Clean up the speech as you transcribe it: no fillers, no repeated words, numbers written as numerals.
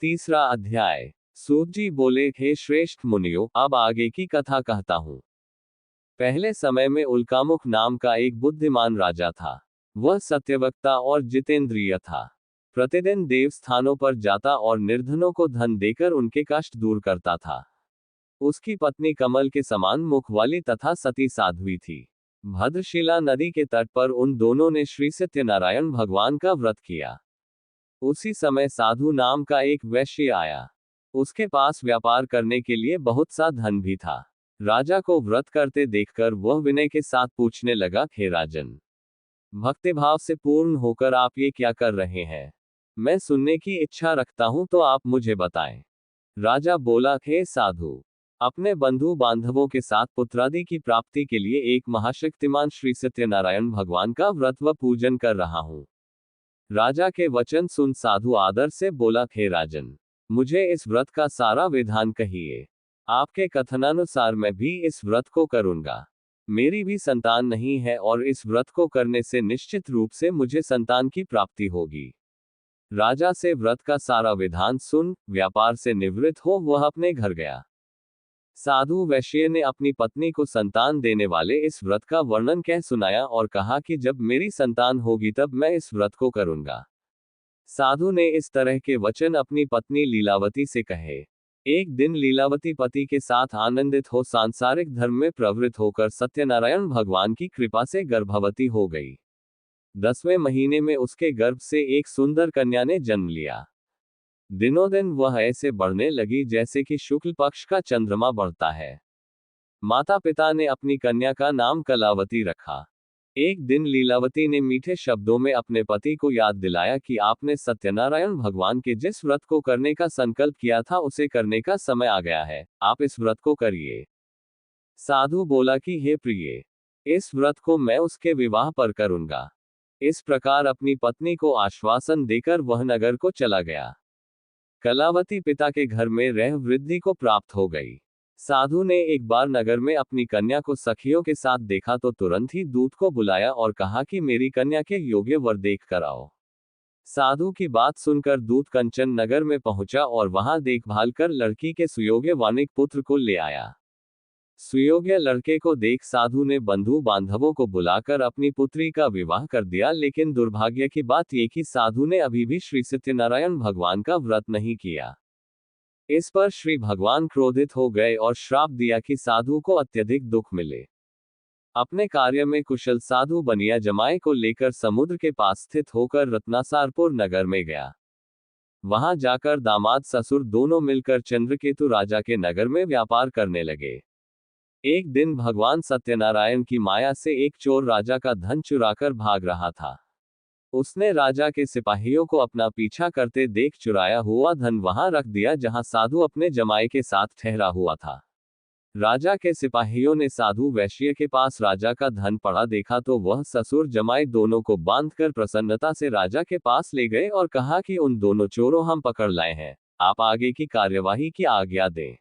तीसरा अध्याय। सूत जी बोले, हे श्रेष्ठ मुनियों, अब आगे की कथा कहता हूं। पहले समय में उल्कामुख नाम का एक बुद्धिमान राजा था। वह सत्यवक्ता और जितेंद्रिय था। प्रतिदिन देव स्थानों पर जाता और निर्धनों को धन देकर उनके कष्ट दूर करता था। उसकी पत्नी कमल के समान मुख वाली तथा सती साध्वी थी। भद्रशिला नदी के तट पर उन दोनों ने श्री सत्यनारायण भगवान का व्रत किया। उसी समय साधु नाम का एक वैश्य आया। उसके पास व्यापार करने के लिए बहुत सा धन भी था। राजा को व्रत करते देखकर वह विनय के साथ पूछने लगा, हे राजन, भक्तिभाव से पूर्ण होकर आप ये क्या कर रहे हैं? मैं सुनने की इच्छा रखता हूं, तो आप मुझे बताएं। राजा बोला, हे साधु, अपने बंधु बांधवों के साथ पुत्रादि की प्राप्ति के लिए एक महाशक्तिमान श्री सत्यनारायण भगवान का व्रत व पूजन कर रहा हूं। राजा के वचन सुन साधु आदर से बोला, हे राजन, मुझे इस व्रत का सारा विधान कहिए। आपके कथनानुसार मैं भी इस व्रत को करूंगा। मेरी भी संतान नहीं है और इस व्रत को करने से निश्चित रूप से मुझे संतान की प्राप्ति होगी। राजा से व्रत का सारा विधान सुन व्यापार से निवृत्त हो वह अपने घर गया। साधु वैश्य ने अपनी पत्नी को संतान देने वाले इस व्रत का वर्णन कह सुनाया और कहा कि जब मेरी संतान होगी तब मैं इस व्रत को करूंगा। साधु ने इस तरह के वचन अपनी पत्नी लीलावती से कहे। एक दिन लीलावती पति के साथ आनंदित हो सांसारिक धर्म में प्रवृत्त होकर सत्यनारायण भगवान की कृपा से गर्भवती हो गई। 10वें महीने में उसके गर्भ से एक सुंदर कन्या ने जन्म लिया। दिनों दिन वह ऐसे बढ़ने लगी जैसे कि शुक्ल पक्ष का चंद्रमा बढ़ता है। माता पिता ने अपनी कन्या का नाम कलावती रखा। एक दिन लीलावती ने मीठे शब्दों में अपने पति को याद दिलाया कि आपने सत्यनारायण भगवान के जिस व्रत को करने का संकल्प किया था उसे करने का समय आ गया है, आप इस व्रत को करिए। साधु बोला कि हे प्रिय, इस व्रत को मैं उसके विवाह पर करूंगा। इस प्रकार अपनी पत्नी को आश्वासन देकर वह नगर को चला गया। कलावती पिता के घर में रह वृद्धि को प्राप्त हो गई। साधु ने एक बार नगर में अपनी कन्या को सखियों के साथ देखा तो तुरंत ही दूत को बुलाया और कहा कि मेरी कन्या के योग्य वर देख कर आओ। साधु की बात सुनकर दूत कंचन नगर में पहुंचा और वहां देखभाल कर लड़की के सुयोग्य वानिक पुत्र को ले आया। सुयोग्य लड़के को देख साधु ने बंधु बांधवों को बुलाकर अपनी पुत्री का विवाह कर दिया, लेकिन दुर्भाग्य की बात ये कि साधु ने अभी भी श्री सत्यनारायण भगवान का व्रत नहीं किया। इस पर श्री भगवान क्रोधित हो गए और श्राप दिया कि साधु को अत्यधिक दुख मिले। अपने कार्य में कुशल साधु बनिया जमाए को लेकर समुद्र के पास स्थित होकर रत्नासारपुर नगर में गया। वहां जाकर दामाद ससुर दोनों मिलकर चंद्रकेतु राजा के नगर में व्यापार करने लगे। एक दिन भगवान सत्यनारायण की माया से एक चोर राजा का धन चुराकर भाग रहा था। उसने राजा के सिपाहियों को अपना पीछा करते देख चुराया हुआ धन वहां रख दिया जहां साधु अपने जमाई के साथ ठहरा हुआ था। राजा के सिपाहियों ने साधु वैश्य के पास राजा का धन पड़ा देखा तो वह ससुर जमाई दोनों को बांधकर प्रसन्नता से राजा के पास ले गए और कहा कि उन दोनों चोरों हम पकड़ लाए हैं, आप आगे की कार्यवाही की आज्ञा दें।